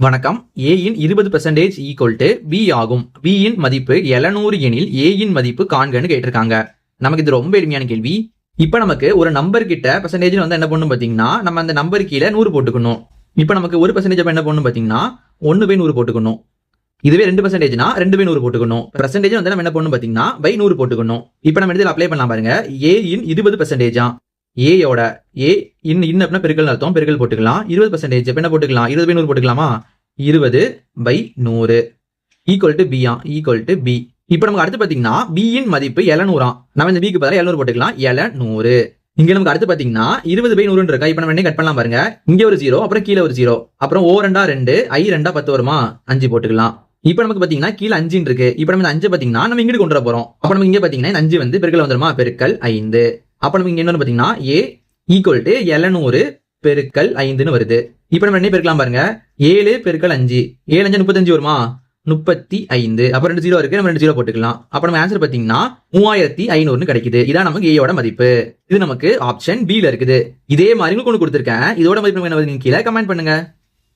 வணக்கம். A in 20% equal to B ஆகும். B இன் மதிப்பு 700 எனில் A இன் மதிப்பு காண்கன்னு கேட்டிருக்காங்க. நமக்கு இது ரொம்ப எளிமையான கேள்வி. இப்ப நமக்கு ஒரு நம்பர் கிட்ட பெர்சன்டேஜ் வந்து என்ன பண்ணணும் பாத்தீங்கன்னா, நம்ம அந்த நம்பர் கீழே 100 போட்டுக்கணும். இப்ப நமக்கு 1% என்ன பண்ணணும் பாத்தீங்கன்னா 1/100 போட்டுக்கணும். இதுவே 2%னா 2/100 போட்டுக்கணும். பெர்சன்டேஜ் வந்து நம்ம என்ன பண்ணணும் பாத்தீங்கன்னா by 100 போட்டுக்கணும். இப்ப நம்ம இதில் அப்ளை பண்ணலாம் பாருங்க. A in 20%. A யோட A இன் அப்படின்னா பெருக்கல் அர்த்தம், பெருக்கல் போட்டுக்கலாம். 20% என்ன போட்டுக்கலாம், 20/100 போட்டுக்கலாமா? 20/100 equal to B equal to B. இப்ப நமக்கு அடுத்து பாத்தீங்கன்னா B இன் மதிப்பு 700. நம்ம இந்த B க்கு பதிலா 700 போட்டுக்கலாம். 700. இங்க நமக்கு அடுத்து பாத்தீங்கன்னா 20/100 இருக்கா. இப்ப நம்ம என்ன கட் பண்ணலாம் பாருங்க. இங்க ஒரு 0, அப்புறம் கீழே ஒரு 0, அப்புறம் O 2 2, I 2 10 வருமா? 5 போட்டுக்கலாம். இப்ப நமக்கு பாத்தீங்கன்னா கீழே 5 இருக்கு. இப்ப நம்ம இந்த 5 பாத்தீங்கன்னா நம்ம இங்கிட்டு கொண்டு வர போறோம். அப்ப நம்ம இங்க பாத்தீங்கன்னா இந்த 5 வந்து பெருக்கல் வந்துருமா? பெருக்கல் 5. அப்ப நமக்கு இங்க என்ன பாத்தீங்கன்னா A ஈக்குவல் டு 700 பெருக்கல் 5ன்னு வருது. இப்ப நம்ம என்ன பெருக்கலாம் பாருங்க. 7 பெருக்கல் 5, 7 5 35 வருமா? 35. அப்ப 2 0 இருக்கு, நம்ம 2 0 போட்டுக்கலாம். அப்ப நம்ம ஆன்சர் பாத்தீங்கன்னா 3500 கிடைக்குது. இதான் நமக்கு A யோட மதிப்பு. இது நமக்கு ஆப்ஷன் B ல இருக்குது. இதே மாதிரி உங்களுக்கு ஒன்று கொடுத்திருக்கேன். இதோட மதிப்பு என்ன கீழே கமெண்ட் பண்ணுங்க.